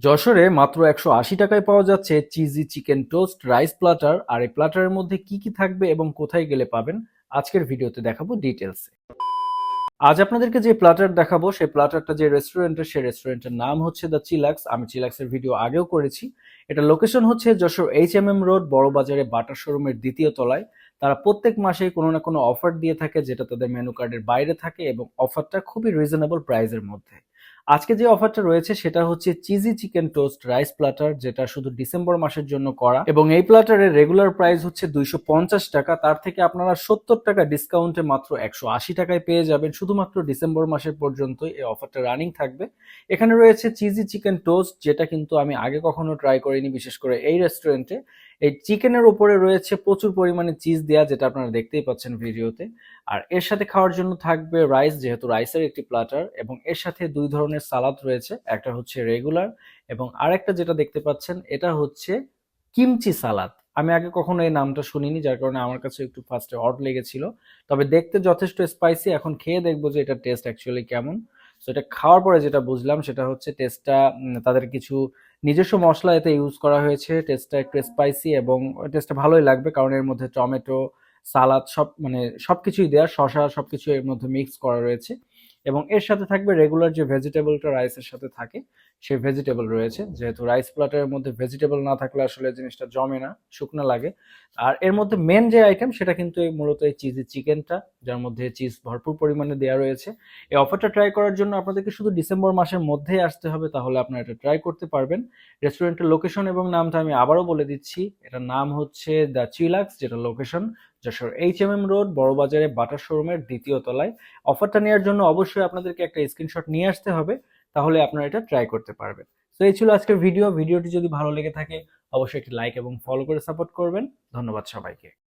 যশোরে মাত্র ১৮০ টাকায় পাওয়া যাচ্ছে cheesy chicken toast rice platter. আর এই প্ল্যাটারের মধ্যে কি কি থাকবে এবং কোথায় গেলে পাবেন আজকের ভিডিওতে দেখাবো ডিটেলসে। আজ আপনাদেরকে যে প্ল্যাটার দেখাবো সেই প্ল্যাটারটা যে রেস্টুরেন্টের, সেই রেস্টুরেন্টের নাম হচ্ছে দ্য চিলাক্স। আমি চিলাক্সের ভিডিও আগেও করেছি। এটা লোকেশন হচ্ছে যশোর HMM রোড বড় বাজারে বাটার শোরুমের দ্বিতীয় তলায়। তারা প্রত্যেক মাসেই কোনো না কোনো অফার দিয়ে থাকে, যেটা তাদের মেনু কার্ডের বাইরে থাকে এবং অফারটা খুবই রিজনেবল প্রাইসের মধ্যে। আজকে যে অফারটা রয়েছে সেটা হচ্ছে cheesy chicken toast rice platter, যেটা শুধু ডিসেম্বর মাসের জন্য করা, এবং এই প্ল্যাটারের রেগুলার প্রাইস হচ্ছে 250 টাকা। তার থেকে আপনারা 70 টাকা ডিসকাউন্টে মাত্র 180 টাকায় পেয়ে যাবেন। শুধুমাত্র ডিসেম্বর মাসের পর্যন্তই এই অফারটা রানিং থাকবে। এখানে রয়েছে চিজি চিকেন টোস্ট, যেটা কিন্তু আমি আগে কখনো ট্রাই করিনি, বিশেষ করে এই রেস্টুরেন্টে। এই চিকেনের উপরে রয়েছে প্রচুর পরিমাণে চিজ দেয়া, যেটা আপনারা দেখতেই পাচ্ছেন ভিডিওতে। আর এর সাথে খাওয়ার জন্য থাকবে রাইস, যেহেতু রাইসের একটি প্ল্যাটার, এবং এর সাথে দুই ধরনের সালাদ রয়েছে। একটা হচ্ছে রেগুলার এবং আরেকটা যেটা দেখতে পাচ্ছেন এটা হচ্ছে কিমচি সালাদ। আমি আগে কখনো এই নামটা শুনিনি, যার কারণে আমার কাছে একটু ফার্স্টে অড লেগেছিল। তবে দেখতে যথেষ্ট স্পাইসি। এখন খেয়ে দেখবো যে এটা টেস্ট অ্যাকচুয়ালি কেমন। তো এটা খাওয়ার পরে যেটা বুঝলাম সেটা হচ্ছে টেস্টটা, তাদের কিছু নিজস্ব মশলা এতে ইউজ করা হয়েছে। টেস্টটা একটু স্পাইসি এবং টেস্টটা ভালোই লাগবে, কারণ এর মধ্যে টমেটো, সালাদ সব মানে সবকিছুই দেওয়া, শসা সবকিছু এর মধ্যে মিক্স করা রয়েছে। এবং এর সাথে থাকবে রেগুলার যে ভেজিটেবলটা রাইসের সাথে থাকে, সেই ভেজিটেবল রয়েছে। যেহেতু রাইস প্ল্যাটারের মধ্যে ভেজিটেবল না থাকলে আসলে জিনিসটা জমে না, শুকনো লাগে। আর এর মধ্যে মেন যে আইটেম সেটা কিন্তু মূলত এই চিজি চিকেনটা, যার মধ্যে চিজ ভরপুর পরিমাণে দেওয়া রয়েছে। এই অফারটা ট্রাই করার জন্য আপনাদেরকে শুধু ডিসেম্বর মাসের মধ্যেই আসতে হবে, তাহলে আপনারা এটা ট্রাই করতে পারবেন। রেস্টুরেন্টের লোকেশন এবং নামটা আমি আবারও বলে দিচ্ছি। এটার নাম হচ্ছে দ্য চিলাক্স, যেটা লোকেশন যশোর HMM রোড বড়বাজারে বাটার শোরুমের দ্বিতীয় তলায়। অফারটা নেওয়ার জন্য অবশ্যই আপনাদেরকে একটা স্ক্রিনশট নিয়ে আসতে হবে, তাহলে আপনারা এটা ট্রাই করতে পারবেন। তো এই ছিল আজকের ভিডিওটি যদি ভালো লেগে থাকে অবশ্যই একটি লাইক এবং ফলো করে সাপোর্ট করবেন। ধন্যবাদ সবাইকে।